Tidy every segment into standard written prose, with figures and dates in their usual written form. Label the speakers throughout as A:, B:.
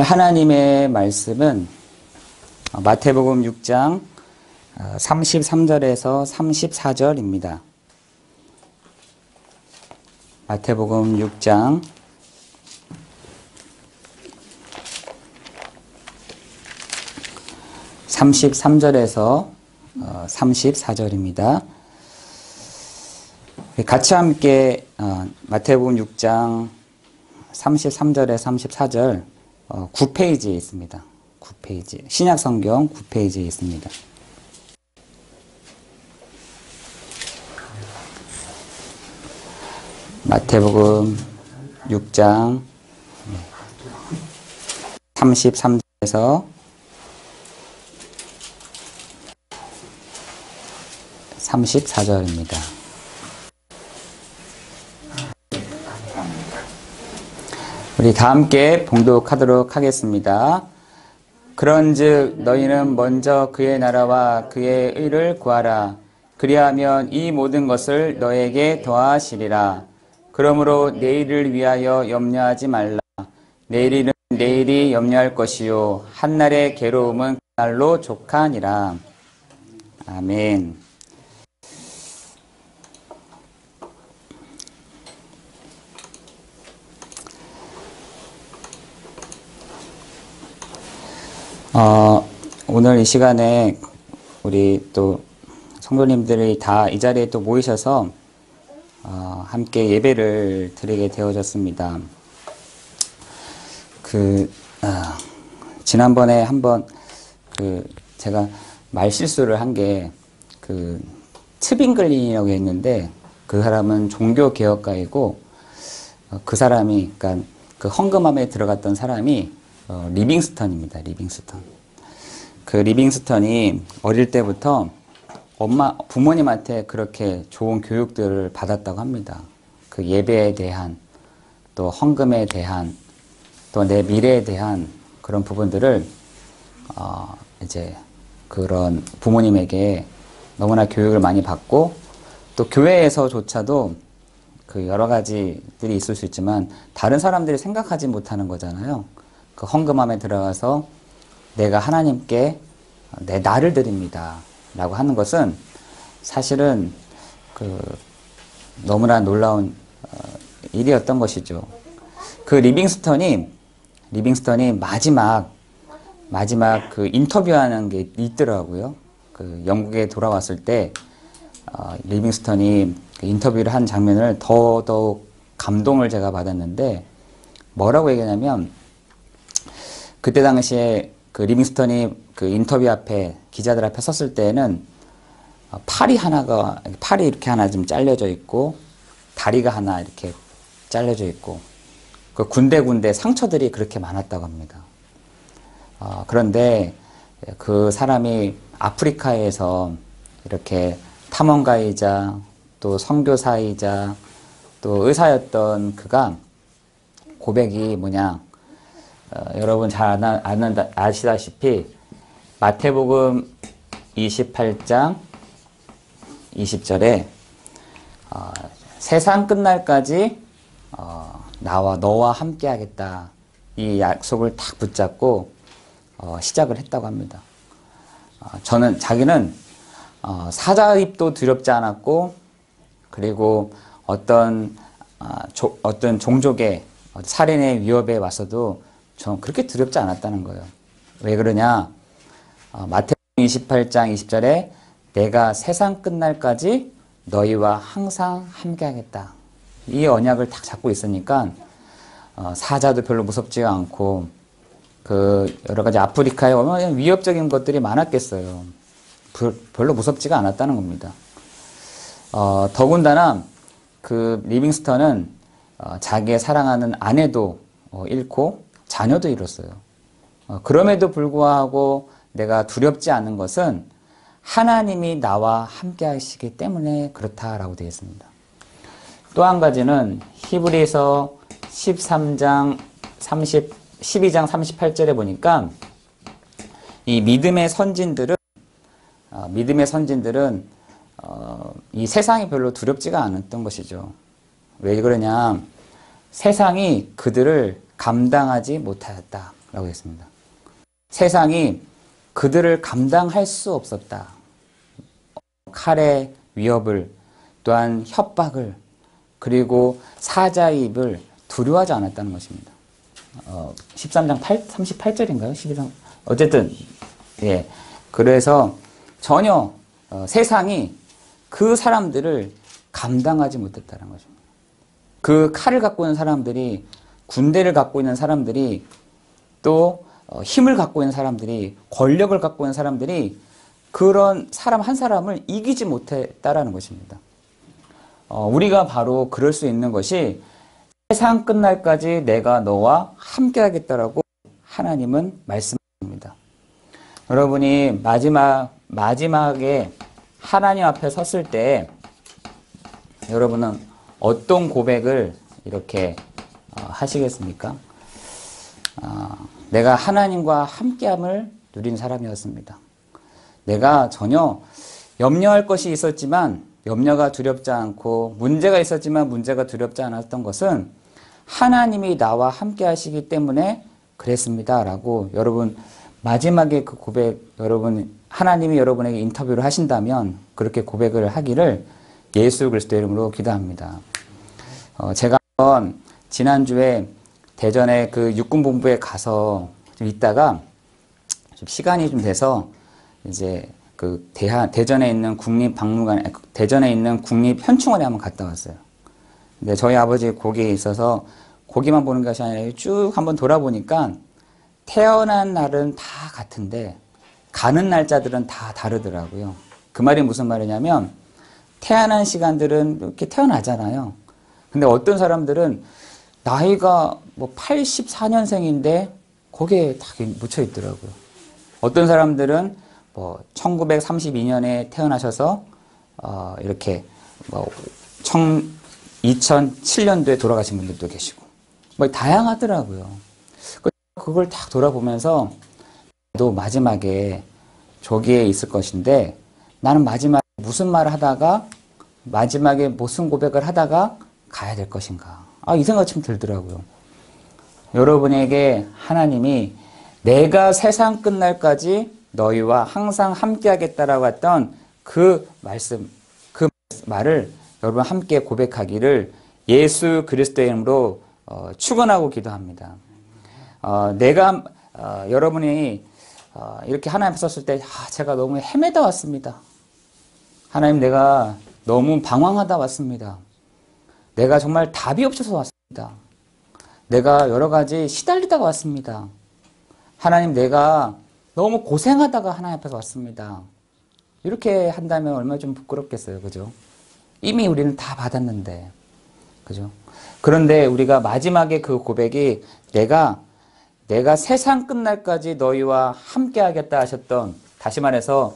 A: 하나님의 말씀은 마태복음 6장 33절에서 34절입니다. 마태복음 6장 33절에서 34절입니다. 같이 함께 마태복음 6장 33절에 34절 9페이지에 있습니다. 9페이지. 신약성경 9페이지에 있습니다. 마태복음 6장 33절에서 34절입니다. 우리 다 함께 봉독하도록 하겠습니다. 그런즉 너희는 먼저 그의 나라와 그의 의를 구하라. 그리하면 이 모든 것을 너에게 더하시리라. 그러므로 내일을 위하여 염려하지 말라. 내일은 내일이 염려할 것이요 한날의 괴로움은 그날로 족하니라. 아멘. 오늘 이 시간에 우리 또 성도님들이 다 이 자리에 또 모이셔서 함께 예배를 드리게 되어졌습니다. 지난번에 한번 제가 말 실수를 한 게 트빙글린이라고 했는데 그 사람은 종교개혁가이고 그 사람이 그러니까 그 헝금함에 들어갔던 사람이 리빙스턴입니다. 리빙스턴. 그 리빙스턴이 어릴 때부터 부모님한테 그렇게 좋은 교육들을 받았다고 합니다. 그 예배에 대한, 또 헌금에 대한, 또 내 미래에 대한 그런 부분들을, 이제 그런 부모님에게 너무나 교육을 많이 받고, 또 교회에서조차도 그 여러 가지들이 있을 수 있지만, 다른 사람들이 생각하지 못하는 거잖아요. 그 헌금함에 들어가서 내가 하나님께 내 나를 드립니다 라고 하는 것은 사실은 너무나 놀라운 일이었던 것이죠. 그 리빙스턴이 마지막 그 인터뷰하는 게 있더라고요. 그 영국에 돌아왔을 때 리빙스턴이 그 인터뷰를 한 장면을 더더욱 감동을 제가 받았는데 뭐라고 얘기하냐면 그때 당시에 그 리빙스턴이 그 인터뷰 앞에 기자들 앞에 섰을 때에는 팔이 이렇게 하나 좀 잘려져 있고 다리가 하나 이렇게 잘려져 있고 그 군데군데 상처들이 그렇게 많았다고 합니다. 그런데 그 사람이 아프리카에서 이렇게 탐험가이자 또 선교사이자 또 의사였던 그가 고백이 뭐냐? 여러분 잘 아시다시피 마태복음 28장 20절에 세상 끝날까지 너와 함께 하겠다 이 약속을 딱 붙잡고 시작을 했다고 합니다. 자기는 사자입도 두렵지 않았고 그리고 어떤 종족의 살인의 위협에 와서도 전 그렇게 두렵지 않았다는 거예요. 왜 그러냐? 마태복음 28장 20절에 내가 세상 끝날까지 너희와 항상 함께 하겠다. 이 언약을 딱 잡고 있으니까 사자도 별로 무섭지가 않고 그 여러 가지 아프리카에 얼마나 위협적인 것들이 많았겠어요. 별로 무섭지가 않았다는 겁니다. 더군다나 그 리빙스턴은 자기의 사랑하는 아내도 잃고 자녀도 잃었어요. 그럼에도 불구하고 내가 두렵지 않은 것은 하나님이 나와 함께 하시기 때문에 그렇다라고 되어 있습니다. 또 한 가지는 히브리서 12장 38절에 보니까 이 믿음의 선진들은 이 세상이 별로 두렵지가 않았던 것이죠. 왜 그러냐? 세상이 그들을 감당하지 못하였다. 라고 했습니다. 세상이 그들을 감당할 수 없었다. 칼의 위협을, 또한 협박을, 그리고 사자의 입을 두려워하지 않았다는 것입니다. 13장 38절인가요? 12장. 어쨌든, 예. 그래서 전혀 세상이 그 사람들을 감당하지 못했다는 것입니다. 그 칼을 갖고 있는 사람들이, 군대를 갖고 있는 사람들이, 또 힘을 갖고 있는 사람들이, 권력을 갖고 있는 사람들이 그런 사람 한 사람을 이기지 못했다라는 것입니다. 우리가 바로 그럴 수 있는 것이 세상 끝날까지 내가 너와 함께 하겠다라고 하나님은 말씀합니다. 여러분이 마지막에 하나님 앞에 섰을 때 여러분은 어떤 고백을 이렇게 하시겠습니까? 내가 하나님과 함께함을 누린 사람이었습니다. 내가 전혀 염려할 것이 있었지만 염려가 두렵지 않고 문제가 있었지만 문제가 두렵지 않았던 것은 하나님이 나와 함께 하시기 때문에 그랬습니다. 라고 여러분 마지막에 그 고백, 여러분 하나님이 여러분에게 인터뷰를 하신다면 그렇게 고백을 하기를 예수 그리스도의 이름으로 기도합니다. 제가 한번 지난주에 대전에 그 육군본부에 가서 좀 있다가 좀 시간이 좀 돼서 이제 그 대전에 있는 국립박물관, 대전에 있는 국립현충원에 한번 갔다 왔어요. 근데 저희 아버지 거기에 있어서 거기만 보는 것이 아니라 쭉 한번 돌아보니까 태어난 날은 다 같은데 가는 날짜들은 다 다르더라고요. 그 말이 무슨 말이냐면 태어난 시간들은 이렇게 태어나잖아요. 근데 어떤 사람들은 나이가 뭐 84년생인데 거기에 다 묻혀 있더라고요. 어떤 사람들은 뭐 1932년에 태어나셔서 이렇게 뭐 2007년도에 돌아가신 분들도 계시고 뭐 다양하더라고요. 그걸 딱 돌아보면서 나도 마지막에 저기에 있을 것인데 나는 마지막에 무슨 말을 하다가 마지막에 무슨 고백을 하다가 가야 될 것인가. 이 생각이 참 들더라고요. 여러분에게 하나님이 내가 세상 끝날까지 너희와 항상 함께 하겠다라고 했던 그 말씀, 그 말을 여러분 함께 고백하기를 예수 그리스도의 이름으로 축원하고 기도합니다. 여러분이 이렇게 하나님 앞에 섰을 때 제가 너무 헤매다 왔습니다. 하나님 내가 너무 방황하다 왔습니다. 내가 정말 답이 없어서 왔습니다. 내가 여러 가지 시달리다가 왔습니다. 하나님 내가 너무 고생하다가 하나님 앞에서 왔습니다. 이렇게 한다면 얼마나 좀 부끄럽겠어요. 그죠? 이미 우리는 다 받았는데. 그죠? 그런데 우리가 마지막에 그 고백이 내가 세상 끝날까지 너희와 함께 하겠다 하셨던, 다시 말해서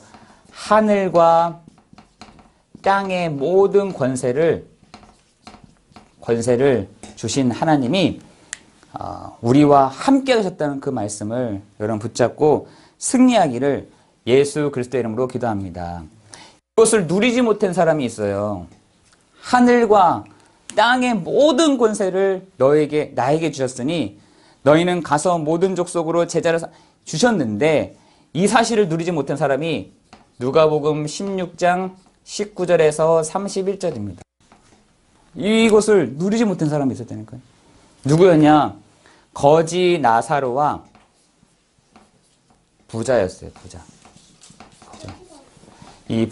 A: 하늘과 땅의 모든 권세를 주신 하나님이 우리와 함께 하셨다는 그 말씀을 여러분 붙잡고 승리하기를 예수 그리스도의 이름으로 기도합니다. 이것을 누리지 못한 사람이 있어요. 하늘과 땅의 모든 권세를 나에게 주셨으니 너희는 가서 모든 족속으로 제자를 주셨는데 이 사실을 누리지 못한 사람이 누가복음 16장 19절에서 31절입니다. 이것을 누리지 못한 사람이 있었다니까요. 누구였냐? 거지 나사로와 부자였어요. 이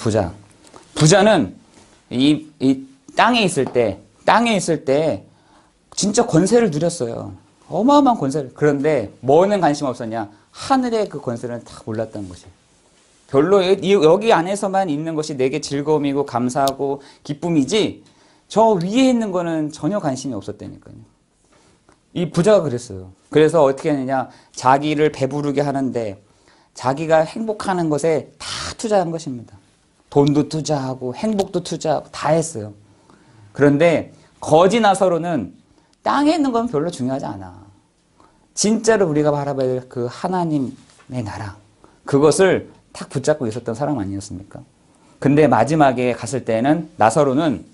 A: 부자는 이 땅에 있을 때 진짜 권세를 누렸어요. 어마어마한 권세를. 그런데 뭐는 관심 없었냐? 하늘의 그 권세는 다 몰랐다는 것이에요. 별로 여기 안에서만 있는 것이 내게 즐거움이고 감사하고 기쁨이지 저 위에 있는 거는 전혀 관심이 없었다니까요. 이 부자가 그랬어요. 그래서 어떻게 했느냐? 자기를 배부르게 하는데 자기가 행복하는 것에 다 투자한 것입니다. 돈도 투자하고 행복도 투자하고 다 했어요. 그런데 거지 나사로는 땅에 있는 건 별로 중요하지 않아. 진짜로 우리가 바라봐야 될 그 하나님의 나라, 그것을 탁 붙잡고 있었던 사람 아니었습니까? 근데 마지막에 갔을 때는 나사로는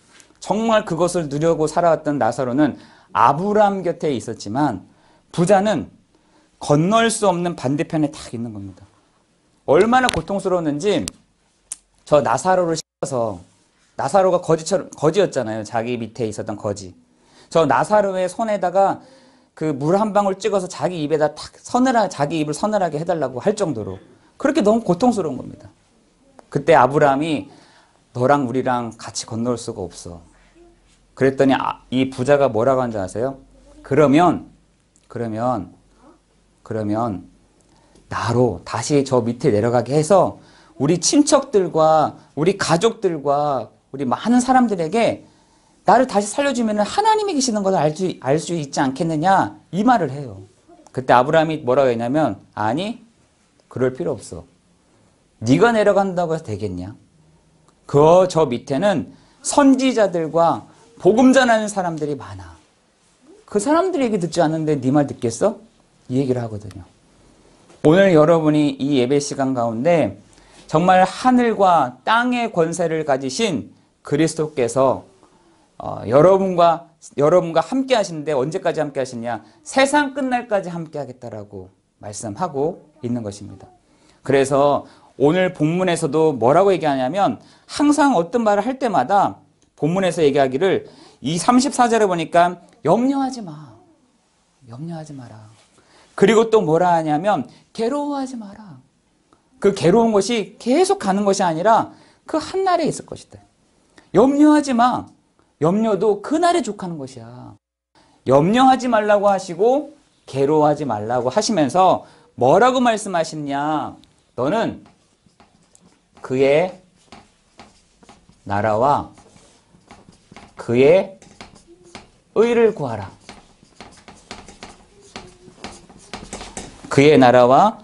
A: 정말 그것을 누려고 살아왔던 나사로는 아브라함 곁에 있었지만 부자는 건널 수 없는 반대편에 딱 있는 겁니다. 얼마나 고통스러웠는지 저 나사로를 씌워서 나사로가 거지였잖아요. 자기 밑에 있었던 거지. 저 나사로의 손에다가 그 물 한 방울 찍어서 자기 입에다 탁 자기 입을 서늘하게 해달라고 할 정도로 그렇게 너무 고통스러운 겁니다. 그때 아브라함이 너랑 우리랑 같이 건널 수가 없어. 그랬더니 이 부자가 뭐라고 한지 아세요? 그러면 나로 다시 저 밑에 내려가게 해서 우리 친척들과 우리 가족들과 우리 많은 사람들에게 나를 다시 살려주면 하나님이 계시는 것을 알 수 있지 않겠느냐 이 말을 해요. 그때 아브라함이 뭐라고 했냐면 아니 그럴 필요 없어. 네가 내려간다고 해서 되겠냐. 저 밑에는 선지자들과 복음 전하는 사람들이 많아. 그 사람들 얘기 듣지 않는데 네 말 듣겠어? 이 얘기를 하거든요. 오늘 여러분이 이 예배 시간 가운데 정말 하늘과 땅의 권세를 가지신 그리스도께서 여러분과 함께 하시는데 언제까지 함께 하시냐? 세상 끝날까지 함께 하겠다라고 말씀하고 있는 것입니다. 그래서 오늘 본문에서도 뭐라고 얘기하냐면 항상 어떤 말을 할 때마다 본문에서 얘기하기를 이 34절에 보니까 염려하지 마. 염려하지 마라. 그리고 또 뭐라 하냐면 괴로워하지 마라. 그 괴로운 것이 계속 가는 것이 아니라 그 한날에 있을 것이다. 염려하지 마. 염려도 그날에 족하는 것이야. 염려하지 말라고 하시고 괴로워하지 말라고 하시면서 뭐라고 말씀하시냐. 너는 그의 나라와 그의 의를 구하라. 그의 나라와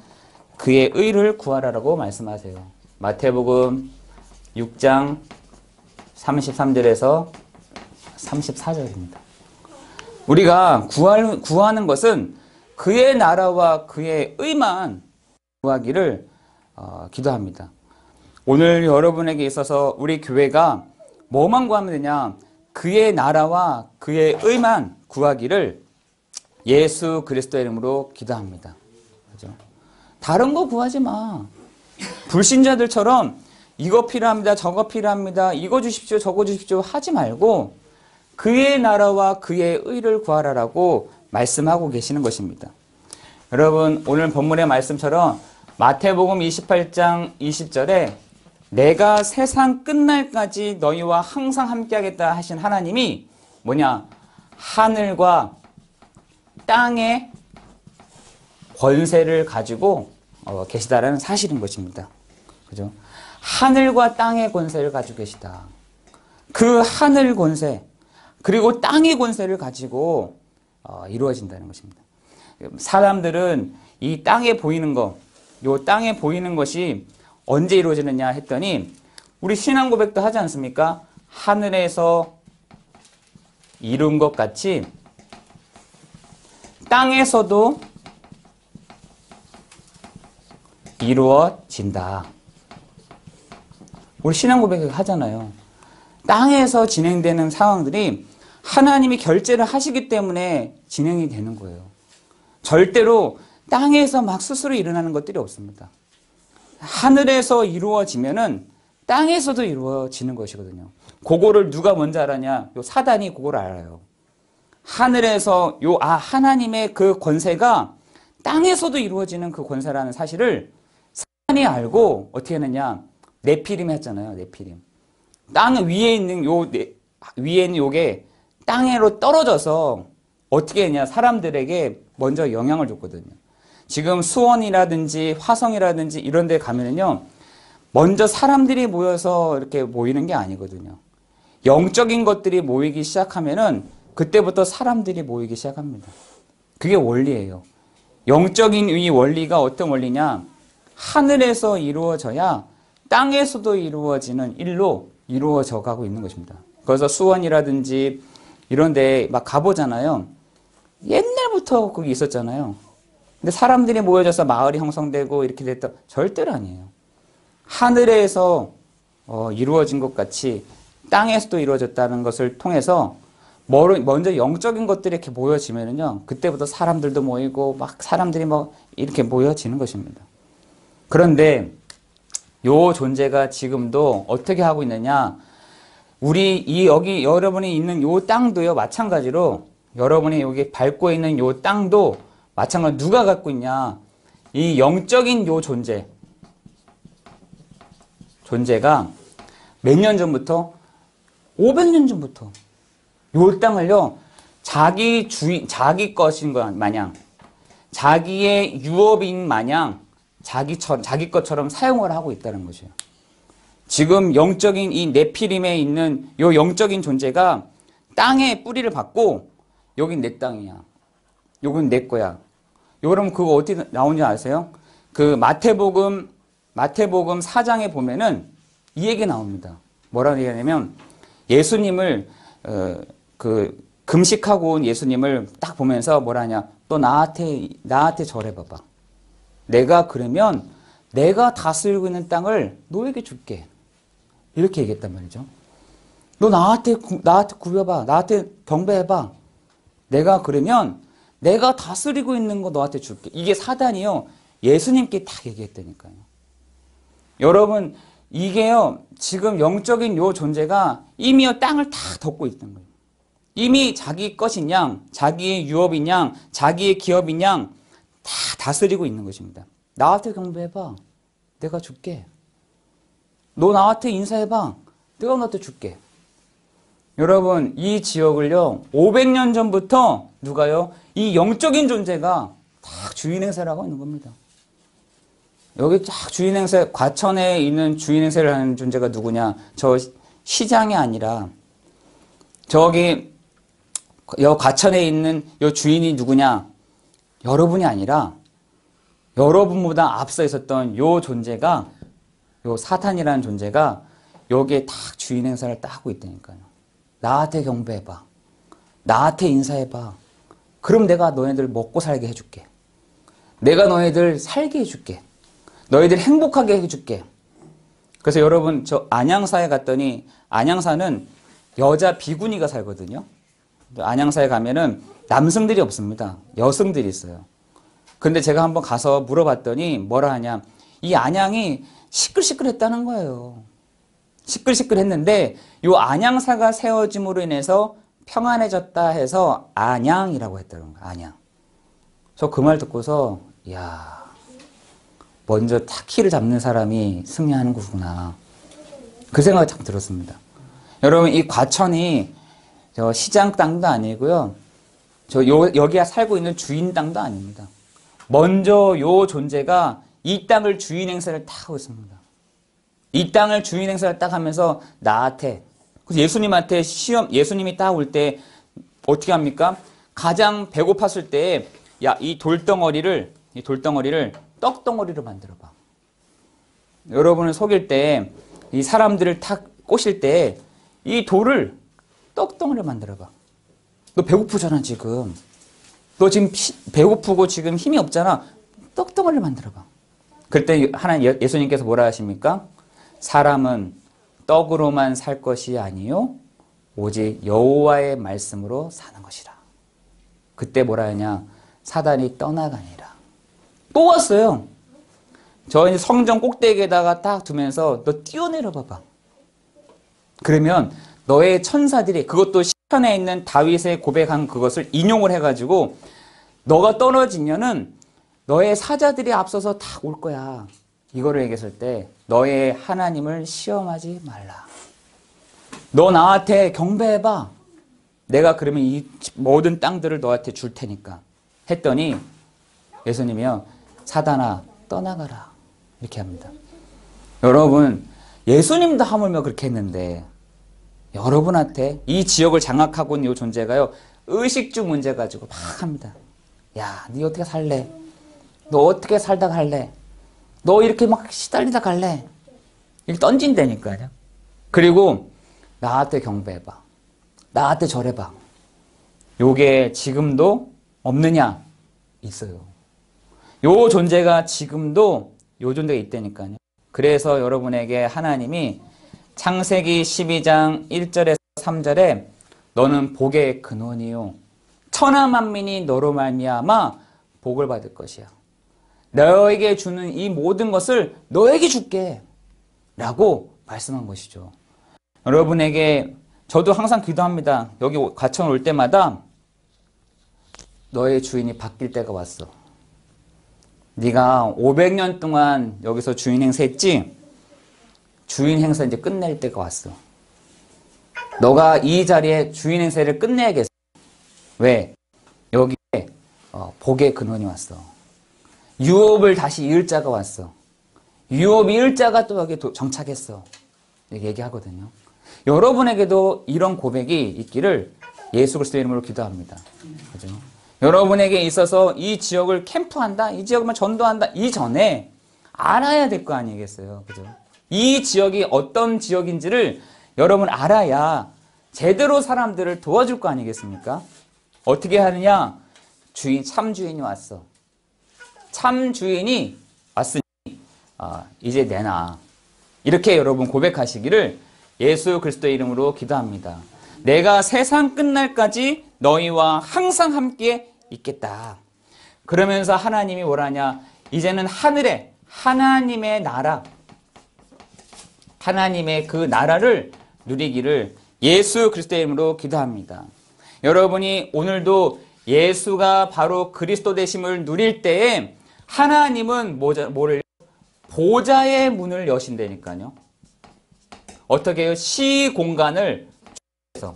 A: 그의 의를 구하라라고 말씀하세요. 마태복음 6장 33절에서 34절입니다. 우리가 구하는 것은 그의 나라와 그의 의만 구하기를 기도합니다. 오늘 여러분에게 있어서 우리 교회가 뭐만 구하면 되냐? 그의 나라와 그의 의만 구하기를 예수 그리스도의 이름으로 기도합니다. 그죠? 다른 거 구하지 마. 불신자들처럼 이거 필요합니다. 저거 필요합니다. 이거 주십시오. 저거 주십시오. 하지 말고 그의 나라와 그의 의를 구하라라고 말씀하고 계시는 것입니다. 여러분 오늘 본문의 말씀처럼 마태복음 28장 20절에 내가 세상 끝날까지 너희와 항상 함께하겠다 하신 하나님이 뭐냐? 하늘과 땅의 권세를 가지고 계시다라는 사실인 것입니다. 그죠? 하늘과 땅의 권세를 가지고 계시다. 그 하늘 권세 그리고 땅의 권세를 가지고 이루어진다는 것입니다. 사람들은 이 땅에 보이는 거, 요 땅에 보이는 것이 언제 이루어지느냐 했더니 우리 신앙 고백도 하지 않습니까? 하늘에서 이룬 것 같이 땅에서도 이루어진다. 우리 신앙 고백을 하잖아요. 땅에서 진행되는 상황들이 하나님이 결제를 하시기 때문에 진행이 되는 거예요. 절대로 땅에서 막 스스로 일어나는 것들이 없습니다. 하늘에서 이루어지면은 땅에서도 이루어지는 것이거든요. 그거를 누가 먼저 알았냐? 요 사단이 그걸 알아요. 하늘에서 하나님의 그 권세가 땅에서도 이루어지는 그 권세라는 사실을 사단이 알고 어떻게 했느냐? 네피림 했잖아요. 네피림. 땅 위에 있는 위에 있는 요게 땅으로 떨어져서 어떻게 했냐? 사람들에게 먼저 영향을 줬거든요. 지금 수원이라든지 화성이라든지 이런 데 가면은요, 먼저 사람들이 모여서 이렇게 모이는 게 아니거든요. 영적인 것들이 모이기 시작하면은 그때부터 사람들이 모이기 시작합니다. 그게 원리예요. 영적인 이 원리가 어떤 원리냐? 하늘에서 이루어져야 땅에서도 이루어지는 일로 이루어져 가고 있는 것입니다. 그래서 수원이라든지 이런 데 막 가보잖아요. 옛날부터 거기 있었잖아요. 근데 사람들이 모여져서 마을이 형성되고 이렇게 됐다. 절대로 아니에요. 하늘에서 이루어진 것 같이 땅에서도 이루어졌다는 것을 통해서 먼저 영적인 것들이 이렇게 모여지면은요, 그때부터 사람들도 모이고, 막 사람들이 뭐 이렇게 모여지는 것입니다. 그런데 요 존재가 지금도 어떻게 하고 있느냐, 여기 여러분이 있는 요 땅도요, 마찬가지로 여러분이 여기 밟고 있는 요 땅도 마찬가지로 누가 갖고 있냐, 이 영적인 요 존재가 몇 년 전부터 500년 전부터 요 땅을요, 자기 것인 것 마냥, 자기의 유업인 마냥 자기 것처럼 사용을 하고 있다는 것이에요. 지금 영적인 이 네피림에 있는 요 영적인 존재가 땅에 뿌리를 받고, 여긴 내 땅이야, 요건 내 거야. 여러분 그거 어떻게 나오는지 아세요? 그 마태복음 4장에 보면은 이 얘기 나옵니다. 뭐라고 얘기하냐면, 예수님을 금식하고 온 예수님을 딱 보면서 뭐라 하냐, 또 나한테 절해봐봐. 내가 그러면 내가 다스리고 있는 땅을 너에게 줄게. 이렇게 얘기했단 말이죠. 너 나한테 굽여봐. 나한테 경배해봐. 내가 그러면 내가 다스리고 있는 거 너한테 줄게. 이게 사단이요, 예수님께 딱 얘기했다니까요. 여러분, 이게요, 지금 영적인 요 존재가 이미요 땅을 다 덮고 있는 거예요. 이미 자기 것인 양, 자기의 유업인 양, 자기의 기업인 양 다 다스리고 있는 것입니다. 나한테 경배해봐. 내가 줄게. 너 나한테 인사해봐. 내가 너한테 줄게. 여러분, 이 지역을요, 500년 전부터 누가요? 이 영적인 존재가 딱 주인 행세를 하고 있는 겁니다. 여기 쫙 주인 행세, 과천에 있는 주인 행세를 하는 존재가 누구냐? 저 시장이 아니라, 저기, 여 과천에 있는 요 주인이 누구냐? 여러분이 아니라, 여러분보다 앞서 있었던 요 존재가, 요 사탄이라는 존재가 여기에 딱 주인 행사를 딱 하고 있다니까요. 나한테 경배해봐. 나한테 인사해봐. 그럼 내가 너희들 먹고 살게 해줄게. 내가 너희들 살게 해줄게. 너희들 행복하게 해줄게. 그래서 여러분, 저 안양사에 갔더니, 안양사는 여자 비구니가 살거든요. 안양사에 가면은 남성들이 없습니다. 여성들이 있어요. 근데 제가 한번 가서 물어봤더니 뭐라 하냐, 이 안양이 시끌시끌했다는 거예요. 시끌시끌했는데 요 안양사가 세워짐으로 인해서 평안해졌다 해서 안양이라고 했다는 거예요. 안양. 저 그 말 듣고서, 이야, 먼저 타키를 잡는 사람이 승리하는 거구나, 그 생각이 참 들었습니다. 여러분, 이 과천이 저 시장 땅도 아니고요, 여기에 살고 있는 주인 땅도 아닙니다. 먼저 요 존재가 이 땅을 주인 행세를 딱 하고 있습니다. 이 땅을 주인 행세를 딱 하면서 나한테, 그래서 예수님한테 예수님이 딱 올 때 어떻게 합니까? 가장 배고팠을 때, 야, 이 돌덩어리를 떡덩어리로 만들어봐. 여러분을 속일 때, 이 사람들을 탁 꼬실 때, 이 돌을 떡덩어리로 만들어봐. 너 배고프잖아, 지금. 너 지금 배고프고 지금 힘이 없잖아. 떡덩어리를 만들어봐. 그때 예수님께서 뭐라 하십니까? 사람은 떡으로만 살 것이 아니요 오직 여호와의 말씀으로 사는 것이라. 그때 뭐라 하냐? 사단이 떠나가니라. 또 왔어요. 저 이제 성전 꼭대기에다가 딱 두면서 너 뛰어내려 봐봐. 그러면 너의 천사들이, 그것도 시편에 있는 다윗의 고백한 그것을 인용을 해가지고, 너가 떨어지면은 너의 사자들이 앞서서 다 올 거야. 이거를 얘기했을 때, 너의 하나님을 시험하지 말라. 너 나한테 경배해봐. 내가 그러면 이 모든 땅들을 너한테 줄 테니까. 했더니 예수님이요, 사단아 떠나가라, 이렇게 합니다. 여러분, 예수님도 하물며 그렇게 했는데, 여러분한테 이 지역을 장악하고 있는 이 존재가요, 의식주 문제 가지고 막 합니다. 야, 니 어떻게 살래? 너 어떻게 살다 갈래? 너 이렇게 막 시달리다 갈래? 이렇게 던진다니까요. 그리고 나한테 경배해봐. 나한테 절해봐. 요게 지금도 없느냐? 있어요. 요 존재가 지금도 요 존재가 있다니까요. 그래서 여러분에게 하나님이 창세기 12장 1절에서 3절에 너는 복의 근원이요 천하 만민이 너로 말미암아 복을 받을 것이야. 너에게 주는 이 모든 것을 너에게 줄게 라고 말씀한 것이죠. 여러분에게 저도 항상 기도합니다. 여기 과천 올 때마다 너의 주인이 바뀔 때가 왔어. 네가 500년 동안 여기서 주인 행세했지? 주인 행사 이제 끝낼 때가 왔어. 너가 이 자리에 주인 행세를 끝내야겠어. 왜? 여기에 복의 근원이 왔어. 유업을 다시 이을 자가 왔어. 유업 이을 자가 또 여기 정착했어. 이렇게 얘기하거든요. 여러분에게도 이런 고백이 있기를 예수 그리스도의 이름으로 기도합니다. 그죠? 여러분에게 있어서 이 지역을 캠프한다, 이 지역만 전도한다 이전에 알아야 될 거 아니겠어요? 그죠? 이 지역이 어떤 지역인지를 여러분 알아야 제대로 사람들을 도와줄 거 아니겠습니까? 어떻게 하느냐? 참 주인이 왔어. 참 주인이 왔으니 이제 내놔. 이렇게 여러분 고백하시기를 예수 그리스도의 이름으로 기도합니다. 내가 세상 끝날까지 너희와 항상 함께 있겠다. 그러면서 하나님이 뭐라냐? 이제는 하늘에 하나님의 나라, 하나님의 그 나라를 누리기를 예수 그리스도의 이름으로 기도합니다. 여러분이 오늘도 예수가 바로 그리스도 되심을 누릴 때에 하나님은 뭐를? 보좌의 문을 여신다니까요. 어떻게 해요? 시공간을 해서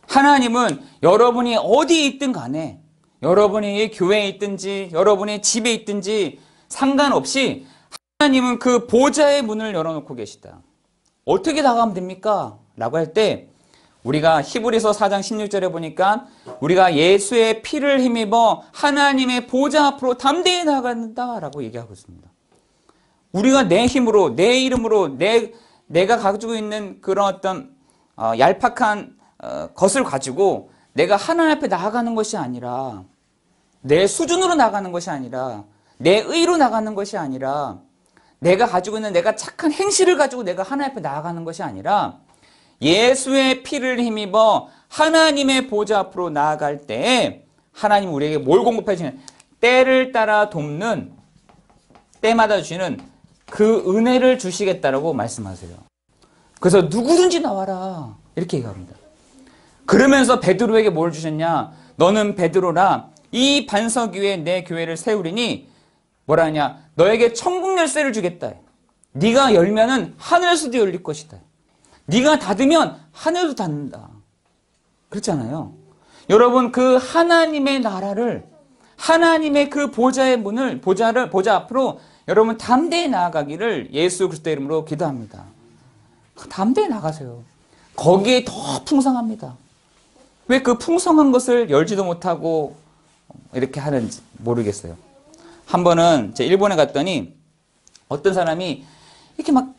A: 하나님은 여러분이 어디 있든 간에 여러분이 교회에 있든지 여러분이 집에 있든지 상관없이 하나님은 그 보좌의 문을 열어놓고 계시다. 어떻게 나가면 됩니까? 라고 할 때 우리가 히브리서 4장 16절에 보니까 우리가 예수의 피를 힘입어 하나님의 보좌 앞으로 담대히 나간다라고 얘기하고 있습니다. 우리가 내 힘으로 내 이름으로 내가 가지고 있는 그런 어떤 얄팍한 것을 가지고 내가 하나님 앞에 나아가는 것이 아니라 내 수준으로 나가는 것이 아니라 내 의로 나가는 것이 아니라 내가 가지고 있는 내가 착한 행실을 가지고 내가 하나님 앞에 나아가는 것이 아니라 예수의 피를 힘입어 하나님의 보좌 앞으로 나아갈 때에 하나님 우리에게 뭘 공급해 주시는 때를 따라 돕는 때마다 주시는 그 은혜를 주시겠다라고 말씀하세요. 그래서 누구든지 나와라 이렇게 얘기합니다. 그러면서 베드로에게 뭘 주셨냐? 너는 베드로라 이 반석 위에 내 교회를 세우리니 뭐라 하냐? 너에게 천국 열쇠를 주겠다. 네가 열면은 하늘에서도 열릴 것이다. 네가 닫으면 하늘도 닫는다. 그렇잖아요. 여러분 그 하나님의 나라를 하나님의 그 보좌의 문을 보좌 앞으로 여러분 담대히 나아가기를 예수 그리스도의 이름으로 기도합니다. 담대히 나가세요. 거기에 더 풍성합니다. 왜 그 풍성한 것을 열지도 못하고 이렇게 하는지 모르겠어요. 한 번은 제가 일본에 갔더니 어떤 사람이 이렇게 막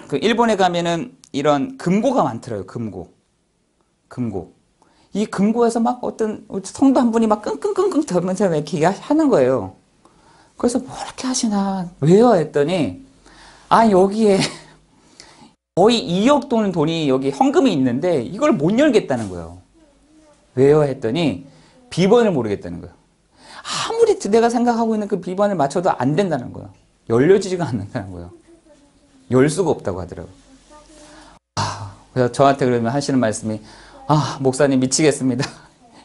A: 그 일본에 가면은 이런 금고가 많더라고요. 금고. 이 금고에서 막 어떤 성도 한 분이 막 끙끙끙끙 들면서 이렇게 하는 거예요. 그래서 뭐 이렇게 하시나 왜요? 했더니 여기에 거의 2억 돈이 여기 현금이 있는데 이걸 못 열겠다는 거예요. 왜요? 했더니 비번을 모르겠다는 거예요. 아무리 내가 생각하고 있는 그 비번을 맞춰도 안 된다는 거예요. 열려지지가 않는다는 거예요. 열 수가 없다고 하더라고요. 그래서 저한테 그러면 하시는 말씀이 목사님 미치겠습니다.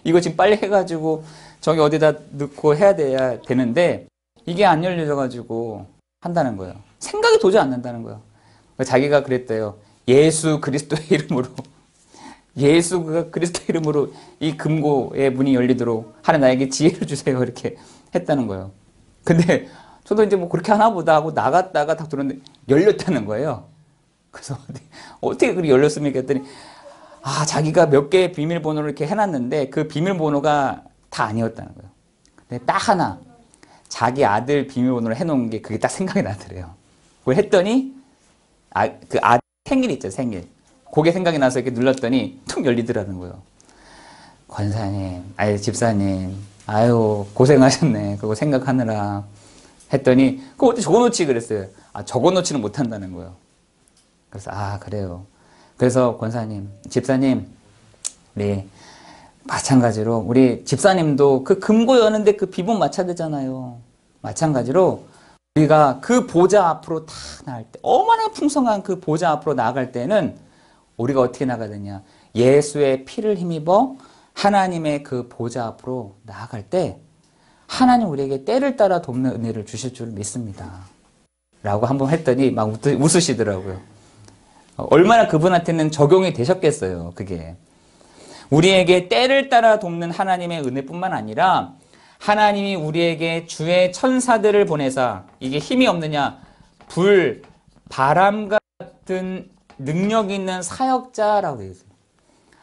A: 이거 지금 빨리 해가지고 저기 어디다 넣고 해야 되는데 이게 안 열려져가지고 한다는 거예요. 생각이 도저히 안 난다는 거예요. 자기가 그랬대요. 예수 그리스도의 이름으로 예수 그리스도의 이름으로 이 금고의 문이 열리도록 하나님 나에게 지혜를 주세요. 이렇게 했다는 거예요. 근데 저도 이제 뭐 그렇게 하나 보다 하고 나갔다가 딱 들었는데 열렸다는 거예요. 그래서 어떻게 그렇게 열렸습니까? 했더니 자기가 몇 개의 비밀번호를 이렇게 해놨는데 그 비밀번호가 다 아니었다는 거예요. 근데 딱 하나 자기 아들 비밀번호를 해놓은 게 그게 딱 생각이 나더래요. 그걸 했더니 그 아들 생일 있죠, 생일. 그게 생각이 나서 이렇게 눌렀더니 툭 열리더라는 거예요. 권사님, 집사님, 고생하셨네. 그거 생각하느라 했더니 그거 어떻게 적어놓지 그랬어요. 적어놓지는 못한다는 거예요. 그래서 그래요. 그래서 권사님, 집사님 우리 마찬가지로 우리 집사님도 그 금고 여는데 그 비번 맞춰야 되잖아요. 마찬가지로 우리가 그 보좌 앞으로 다 나갈 때, 얼마나 풍성한 그 보좌 앞으로 나아갈 때는 우리가 어떻게 나가야 되냐? 예수의 피를 힘입어 하나님의 그 보좌 앞으로 나아갈 때 하나님 우리에게 때를 따라 돕는 은혜를 주실 줄 믿습니다. 라고 한번 했더니 막 웃으시더라고요. 얼마나 그분한테는 적용이 되셨겠어요, 그게. 우리에게 때를 따라 돕는 하나님의 은혜뿐만 아니라 하나님이 우리에게 주의 천사들을 보내사, 이게 힘이 없느냐? 불, 바람과 같은 능력 있는 사역자라고 되어 있어요.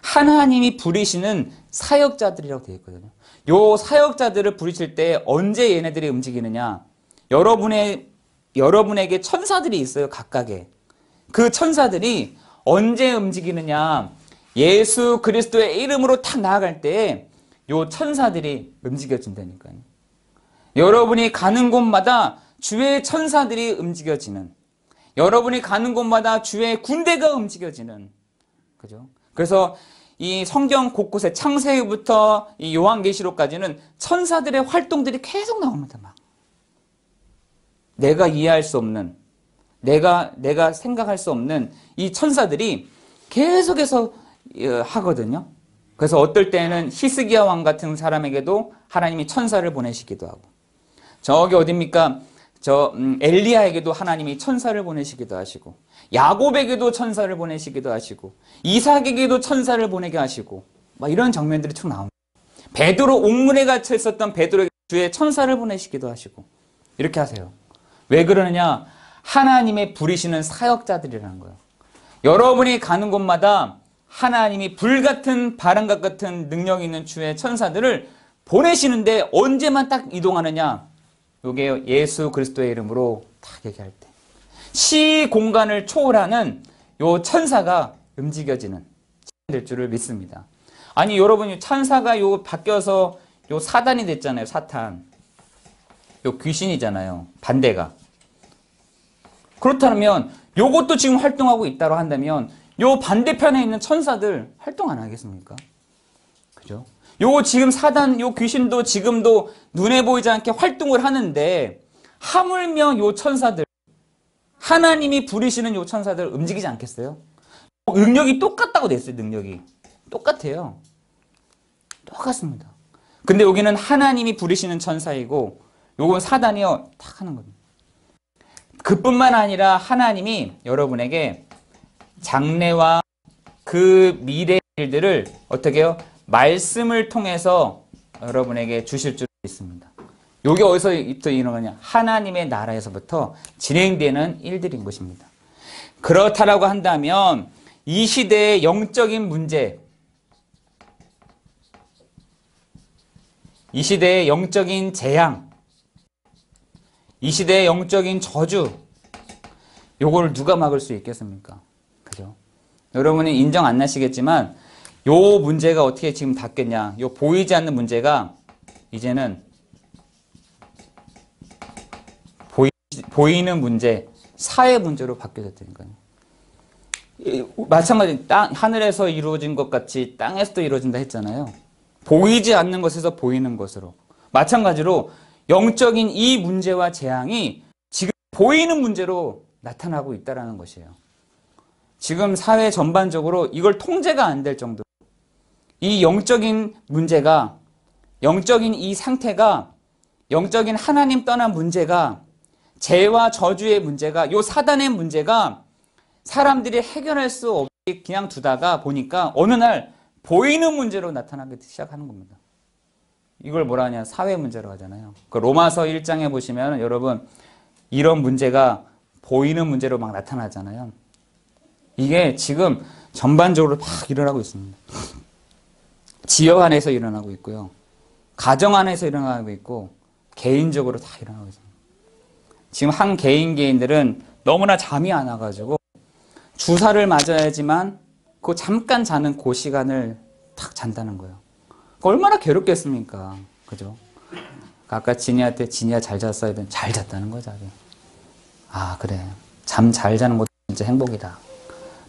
A: 하나님이 부리시는 사역자들이라고 되어 있거든요. 요 사역자들을 부리실 때 언제 얘네들이 움직이느냐? 여러분에게 천사들이 있어요, 각각의. 그 천사들이 언제 움직이느냐? 예수 그리스도의 이름으로 탁 나아갈 때 요 천사들이 움직여진다니까요. 여러분이 가는 곳마다 주의 천사들이 움직여지는, 여러분이 가는 곳마다 주의 군대가 움직여지는, 그죠? 그래서 이 성경 곳곳에 창세기부터 이 요한계시록까지는 천사들의 활동들이 계속 나옵니다. 막 내가 이해할 수 없는, 내가 생각할 수 없는 이 천사들이 계속해서 하거든요. 그래서 어떨 때는 히스기야 왕 같은 사람에게도 하나님이 천사를 보내시기도 하고, 저기 어딥니까? 엘리야에게도 하나님이 천사를 보내시기도 하시고, 야곱에게도 천사를 보내시기도 하시고, 이삭에게도 천사를 보내게 하시고, 막 이런 장면들이 쭉 나옵니다. 베드로 옥문에 갇혀 있었던 베드로에게 주의 천사를 보내시기도 하시고, 이렇게 하세요. 왜 그러느냐? 하나님의 부리시는 사역자들이라는 거예요. 여러분이 가는 곳마다 하나님이 불같은 바람과 같은 능력 있는 주의 천사들을 보내시는데 언제만 딱 이동하느냐? 요게 예수 그리스도의 이름으로 딱 얘기할 때 시 공간을 초월하는 요 천사가 움직여지는 될 줄을 믿습니다. 아니 여러분이 천사가 요 바뀌어서 요 사단이 됐잖아요. 사탄. 요 귀신이잖아요. 반대가. 그렇다면 요것도 지금 활동하고 있다고 한다면 요 반대편에 있는 천사들 활동 안 하겠습니까? 그죠? 요 지금 사단, 요 귀신도 지금도 눈에 보이지 않게 활동을 하는데 하물며 요 천사들, 하나님이 부리시는 요 천사들 움직이지 않겠어요? 능력이 똑같다고 됐어요, 능력이. 똑같아요. 똑같습니다. 근데 여기는 하나님이 부리시는 천사이고 요건 사단이요, 탁 하는 겁니다. 그뿐만 아니라 하나님이 여러분에게 장래와 그 미래의 일들을 어떻게 해요? 말씀을 통해서 여러분에게 주실 줄 믿습니다. 이게 어디서부터 일어나냐? 하나님의 나라에서부터 진행되는 일들인 것입니다. 그렇다라고 한다면 이 시대의 영적인 문제, 이 시대의 영적인 재앙, 이 시대의 영적인 저주, 요걸 누가 막을 수 있겠습니까? 그죠? 여러분이 인정 안 나시겠지만 요 문제가 어떻게 지금 닿겠냐? 요 보이지 않는 문제가 이제는 보이는 문제, 사회 문제로 바뀌어졌다니까요. 마찬가지 하늘에서 이루어진 것 같이 땅에서도 이루어진다 했잖아요. 보이지 않는 것에서 보이는 것으로. 마찬가지로 영적인 이 문제와 재앙이 지금 보이는 문제로 나타나고 있다는 것이에요. 지금 사회 전반적으로 이걸 통제가 안 될 정도로 이 영적인 문제가, 영적인 이 상태가, 영적인 하나님 떠난 문제가, 죄와 저주의 문제가, 요 사단의 문제가 사람들이 해결할 수 없이 그냥 두다가 보니까 어느 날 보이는 문제로 나타나기 시작하는 겁니다. 이걸 뭐라 하냐? 사회 문제로 하잖아요. 그 로마서 1장에 보시면 여러분 이런 문제가 보이는 문제로 막 나타나잖아요. 이게 지금 전반적으로 막 일어나고 있습니다. 지역 안에서 일어나고 있고요. 가정 안에서 일어나고 있고 개인적으로 다 일어나고 있습니다. 지금 한 개인들은 너무나 잠이 안 와가지고 주사를 맞아야지만 그 잠깐 자는 그 시간을 탁 잔다는 거예요. 얼마나 괴롭겠습니까? 그죠? 아까 진이한테 진이야 잘 잤어야 돼. 잘 잤다는 거죠. 아 그래. 잠 잘 자는 것도 진짜 행복이다.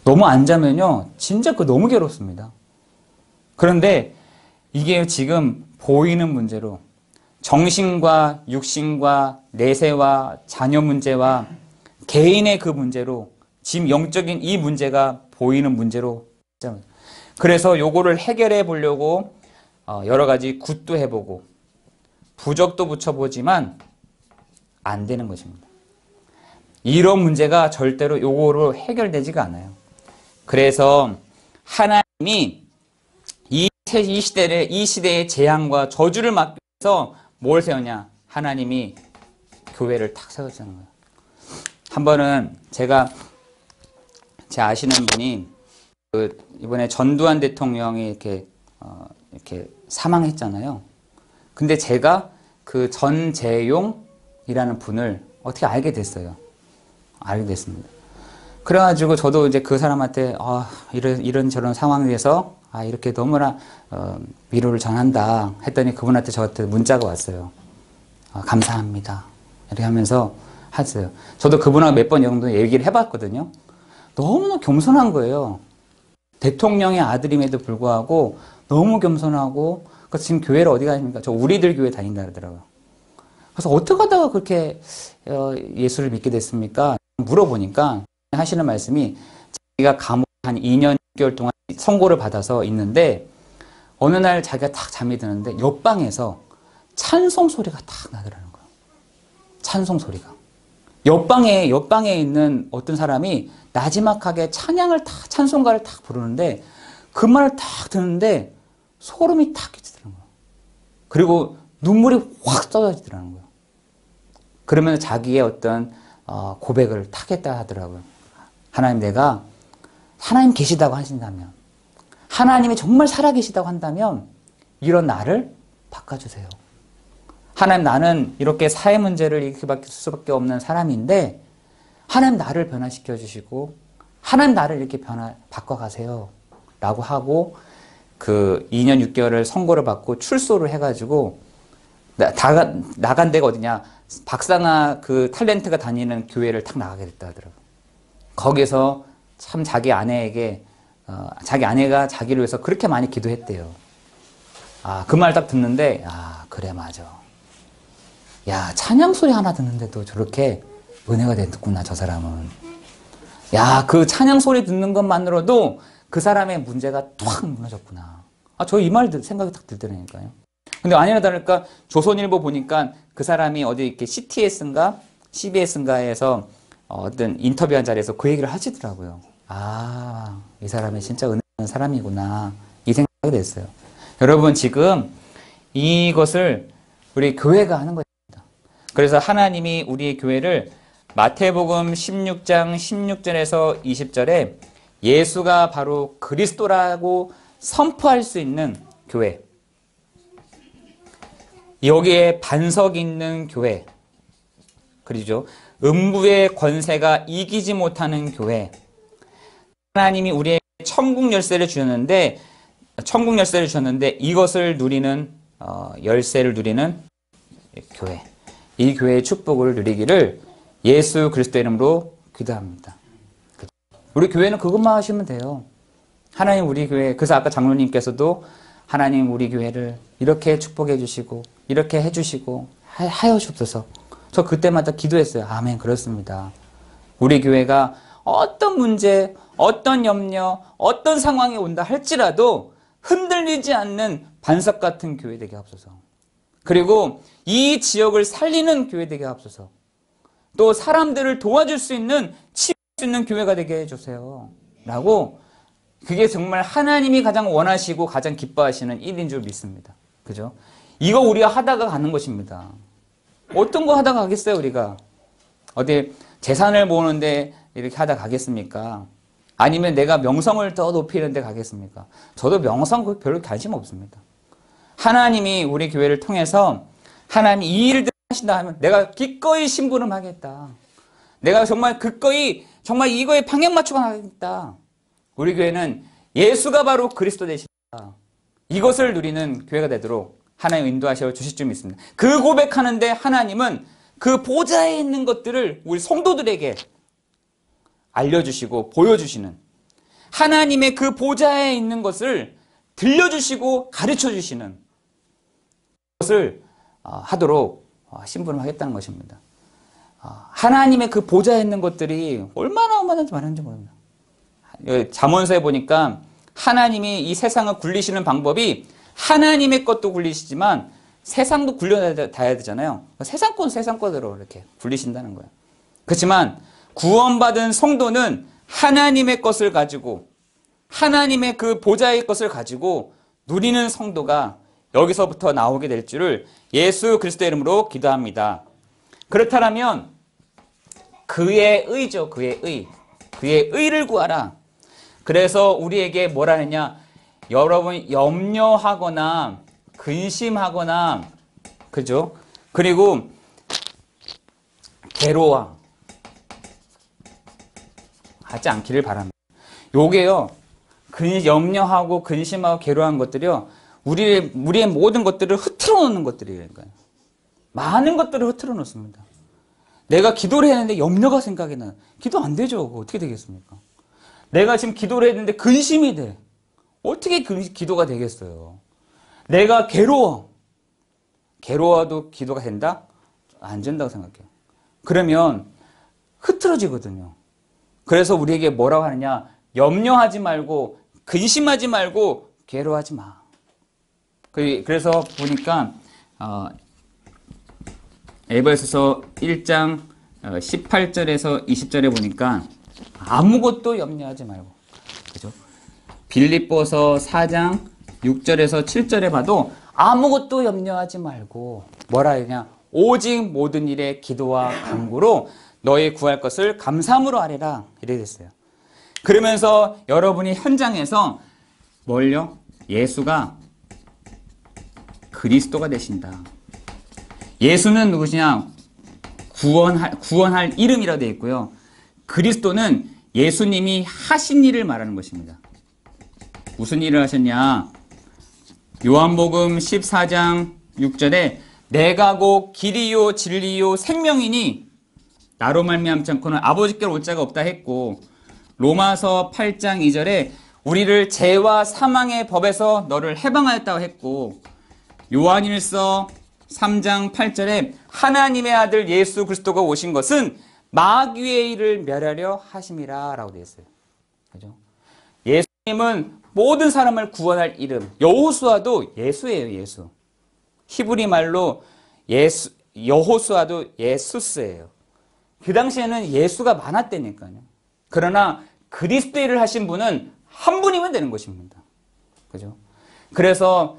A: 너무 안 자면요. 진짜 그 너무 괴롭습니다. 그런데 이게 지금 보이는 문제로 정신과 육신과 내세와 자녀 문제와 개인의 그 문제로 지금 영적인 이 문제가 보이는 문제로, 그래서 요거를 해결해 보려고 여러 가지 굿도 해보고 부적도 붙여보지만 안 되는 것입니다. 이런 문제가 절대로 요거로 해결되지가 않아요. 그래서 하나님이 이 시대의 재앙과 저주를 막기 위해서 뭘 세우냐? 하나님이 교회를 탁 세웠다는 거예요. 한 번은 제 아시는 분이 이번에 전두환 대통령이 이렇게 사망했잖아요. 근데 제가 그 전재용이라는 분을 어떻게 알게 됐어요. 알게 됐습니다. 그래가지고 저도 이제 그 사람한테 이런 상황에서 이렇게 너무나 위로를 전한다 했더니 그분한테 저한테 문자가 왔어요. 감사합니다. 이렇게 하면서 하세요. 저도 그분하고 몇 번 정도 얘기를 해봤거든요. 너무나 겸손한 거예요. 대통령의 아들임에도 불구하고 너무 겸손하고, 그래서 지금 교회를 어디 가십니까? 저 우리들 교회 다닌다 그러더라고요. 그래서 어떻게 하다가 그렇게 예수를 믿게 됐습니까? 물어보니까 하시는 말씀이, 자기가 감옥 한 2년 6개월 동안 선고를 받아서 있는데 어느 날 자기가 탁 잠이 드는데 옆방에서 찬송 소리가 탁 나더라는 거예요. 찬송 소리가. 옆방에 있는 어떤 사람이 나지막하게 찬송가를 탁 부르는데 그 말을 탁 듣는데 소름이 탁 끼치더라는 거예요. 그리고 눈물이 확 쏟아지더라는 거예요. 그러면 자기의 어떤 고백을 탁 했다 하더라고요. 하나님 계시다고 하신다면, 하나님이 정말 살아계시다고 한다면 이런 나를 바꿔주세요. 하나님, 나는 이렇게 사회 문제를 이렇게 바뀔 수밖에 없는 사람인데 하나님 나를 변화시켜 주시고 하나님 나를 이렇게 바꿔가세요 라고 하고, 그 2년 6개월을 선고를 받고 출소를 해가지고 나간 데가 어디냐, 박상아 그 탤런트가 다니는 교회를 탁 나가게 됐다 하더라고요. 거기서 참 자기 아내가 자기를 위해서 그렇게 많이 기도했대요. 그 말 딱 듣는데, 그래, 맞아. 야, 찬양 소리 하나 듣는데도 저렇게 은혜가 됐구나, 저 사람은. 야, 그 찬양 소리 듣는 것만으로도 그 사람의 문제가 탁 무너졌구나. 저 이 말 생각이 딱 들더라니까요. 근데 아니나 다를까 조선일보 보니까 그 사람이 어디 이렇게 CTS인가 CBS인가에서 어떤 인터뷰한 자리에서 그 얘기를 하시더라고요. 이 사람이 진짜 은혜있는 사람이구나, 이 생각이 됐어요. 여러분, 지금 이것을 우리 교회가 하는 것입니다. 그래서 하나님이 우리의 교회를 마태복음 16장 16절에서 20절에 예수가 바로 그리스도라고 선포할 수 있는 교회, 여기에 반석 있는 교회, 그리죠, 음부의 권세가 이기지 못하는 교회, 하나님이 우리에게 천국 열쇠를 주셨는데 이것을 누리는 열쇠를 누리는 교회, 이 교회의 축복을 누리기를 예수 그리스도의 이름으로 기도합니다. 우리 교회는 그것만 하시면 돼요. 하나님 우리 교회, 그래서 아까 장로님께서도 하나님 우리 교회를 이렇게 축복해 주시고 이렇게 해주시고 하여 주옵소서. 저 그때마다 기도했어요. 아멘, 그렇습니다. 우리 교회가 어떤 문제, 어떤 염려, 어떤 상황이 온다 할지라도 흔들리지 않는 반석 같은 교회 되게 하옵소서. 그리고 이 지역을 살리는 교회 되게 하옵소서. 또 사람들을 도와줄 수 있는, 치유할 수 있는 교회가 되게 해주세요 라고, 그게 정말 하나님이 가장 원하시고 가장 기뻐하시는 일인 줄 믿습니다. 그죠? 이거 우리가 하다가 가는 것입니다. 어떤 거 하다가 가겠어요, 우리가? 어디 재산을 모으는데 이렇게 하다 가겠습니까? 아니면 내가 명성을 더 높이는 데 가겠습니까? 저도 명성 별로 관심 없습니다. 하나님이 우리 교회를 통해서 하나님이 이 일들을 하신다 하면 내가 기꺼이 심부름하겠다. 내가 정말 기꺼이 정말 이거에 방향 맞추고 나가겠다. 우리 교회는 예수가 바로 그리스도 되신다, 이것을 누리는 교회가 되도록 하나님 인도하셔 주실 줄 믿습니다. 그 고백하는데 하나님은 그 보좌에 있는 것들을 우리 성도들에게 알려주시고 보여주시는, 하나님의 그 보좌에 있는 것을 들려주시고 가르쳐주시는 것을 하도록 신분을 하겠다는 것입니다. 하나님의 그 보좌에 있는 것들이 얼마나 많은지 모릅니다. 잠언서에 보니까 하나님이 이 세상을 굴리시는 방법이 하나님의 것도 굴리시지만 세상도 굴려다야 되잖아요. 세상 건 세상 거대로 이렇게 굴리신다는 거예요. 그렇지만 구원받은 성도는 하나님의 것을 가지고 하나님의 그 보좌의 것을 가지고 누리는 성도가 여기서부터 나오게 될 줄을 예수 그리스도의 이름으로 기도합니다. 그렇다면 그의 의죠. 그의 의. 그의 의를 구하라. 그래서 우리에게 뭐라 했냐? 여러분 염려하거나 근심하거나 그죠? 그리고 괴로워 하지 않기를 바랍니다. 요게요. 염려하고 근심하고 괴로워한 것들이요. 우리의 모든 것들을 흐트러 놓는 것들이니까요. 많은 것들을 흐트러 놓습니다. 내가 기도를 했는데 염려가 생각이 나. 기도 안 되죠. 어떻게 되겠습니까? 내가 지금 기도를 했는데 근심이 돼. 어떻게 기도가 되겠어요? 내가 괴로워도 기도가 된다? 안 된다고 생각해요. 그러면 흐트러지거든요. 그래서 우리에게 뭐라고 하느냐? 염려하지 말고 근심하지 말고 괴로워하지 마. 그래서 보니까 에베소서 1장 18절에서 20절에 보니까 아무것도 염려하지 말고, 그죠? 빌립보서 4장 6절에서 7절에 봐도 아무것도 염려하지 말고 뭐라 하냐? 오직 모든 일에 기도와 간구로 너희 구할 것을 감사함으로 아뢰라. 이래 됐어요. 그러면서 여러분이 현장에서 뭘요? 예수가 그리스도가 되신다. 예수는 누구시냐? 구원할 이름이라 되어 있고요. 그리스도는 예수님이 하신 일을 말하는 것입니다. 무슨 일을 하셨냐? 요한복음 14장 6절에 내가 곧 길이요 진리요 생명이니 나로 말미암지 않고는 아버지께로 올 자가 없다 했고, 로마서 8장 2절에 우리를 죄와 사망의 법에서 너를 해방하였다고 했고, 요한일서 3장 8절에 하나님의 아들 예수 그리스도가 오신 것은 마귀의 일을 멸하려 하심이라 라고 되어 있어요. 그죠? 예수님은 모든 사람을 구원할 이름. 여호수아도 예수예요. 예수. 히브리 말로 여호수아도 예수스예요. 그 당시에는 예수가 많았다니까요. 그러나 그리스도의 일을 하신 분은 한 분이면 되는 것입니다. 그죠? 그래서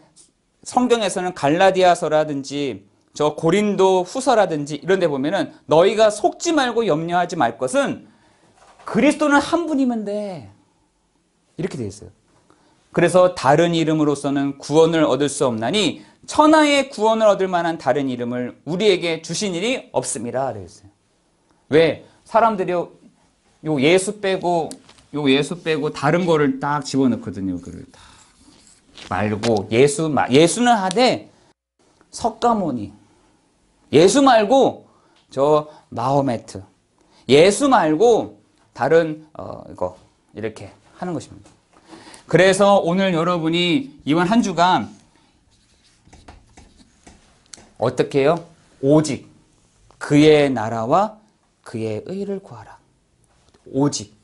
A: 성경에서는 갈라디아서라든지 저 고린도 후서라든지 이런 데 보면은 너희가 속지 말고 염려하지 말 것은 그리스도는 한 분이면 돼. 이렇게 되어 있어요. 그래서 다른 이름으로서는 구원을 얻을 수 없나니 천하의 구원을 얻을 만한 다른 이름을 우리에게 주신 일이 없습니다. 되어 있어요. 왜? 사람들이 요 예수 빼고 다른 거를 딱 집어넣거든요. 그를 딱 말고 예수는 하되 석가모니, 예수 말고 저 마호메트, 예수 말고 다른 이거 이렇게 하는 것입니다. 그래서 오늘 여러분이 이번 한 주간 어떻게 해요? 오직 그의 나라와 그의 의를 구하라. 오직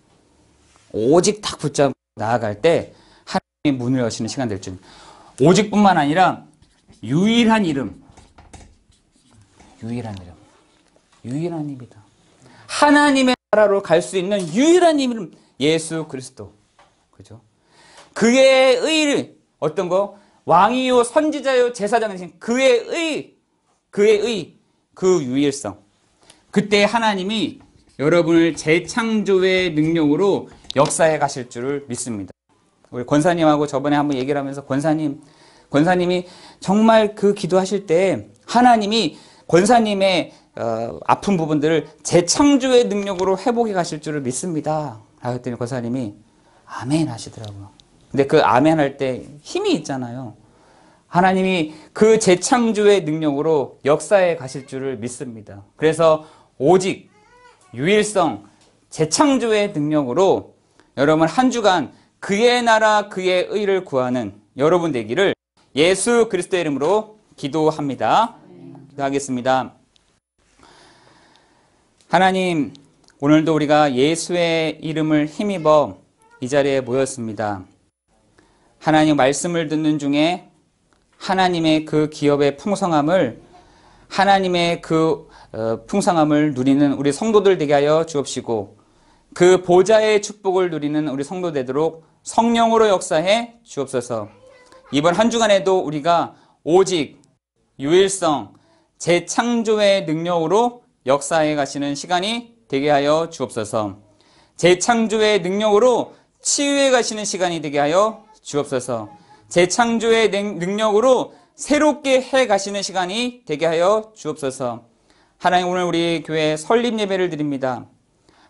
A: 딱 붙잡고 나아갈 때 하나님의 문을 여시는 시간 될 줄. 오직뿐만 아니라 유일한 이름이다. 하나님의 나라로 갈 수 있는 유일한 이름 예수 그리스도. 그죠? 그의 의를 어떤 거? 왕이요 선지자요 제사장이신 그의 의, 그 유일성. 그때 하나님이 여러분을 재창조의 능력으로 역사해 가실 줄을 믿습니다. 우리 권사님하고 저번에 한번 얘기를 하면서 권사님이 정말 그 기도하실 때 하나님이 권사님의 아픈 부분들을 재창조의 능력으로 회복해 가실 줄을 믿습니다. 그랬더니 권사님이 아멘 하시더라고요. 근데 그 아멘 할 때 힘이 있잖아요. 하나님이 그 재창조의 능력으로 역사해 가실 줄을 믿습니다. 그래서 오직 유일성 재창조의 능력으로 여러분 한 주간 그의 나라 그의 의를 구하는 여러분 되기를 예수 그리스도의 이름으로 기도합니다. 기도하겠습니다. 하나님, 오늘도 우리가 예수의 이름을 힘입어 이 자리에 모였습니다. 하나님 말씀을 듣는 중에 하나님의 그 기업의 풍성함을, 하나님의 그 풍성함을 누리는 우리 성도들 되게 하여 주옵시고, 그 보좌의 축복을 누리는 우리 성도 되도록 성령으로 역사해 주옵소서. 이번 한 주간에도 우리가 오직 유일성, 재창조의 능력으로 역사해 가시는 시간이 되게 하여 주옵소서. 재창조의 능력으로 치유해 가시는 시간이 되게 하여 주옵소서. 재창조의 능력으로 새롭게 해 가시는 시간이 되게 하여 주옵소서. 하나님, 오늘 우리 교회 설립 예배를 드립니다.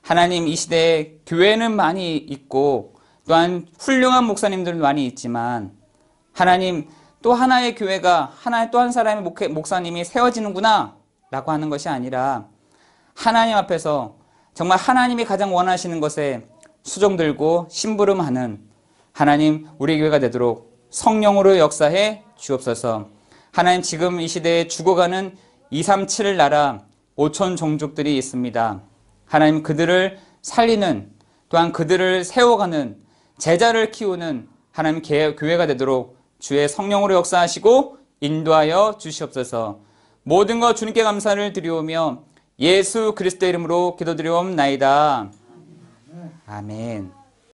A: 하나님, 이 시대에 교회는 많이 있고 또한 훌륭한 목사님들은 많이 있지만, 하나님, 또 하나의 교회가 또 한 사람의 목사님이 세워지는구나 라고 하는 것이 아니라, 하나님 앞에서 정말 하나님이 가장 원하시는 것에 수종 들고 심부름하는 하나님, 우리 교회가 되도록 성령으로 역사해 주옵소서. 하나님, 지금 이 시대에 죽어가는 237 나라 5천 종족들이 있습니다. 하나님, 그들을 살리는, 또한 그들을 세워가는, 제자를 키우는 하나님 교회가 되도록 주의 성령으로 역사하시고 인도하여 주시옵소서. 모든 것 주님께 감사를 드리오며 예수 그리스도의 이름으로 기도드리옵나이다. 아멘.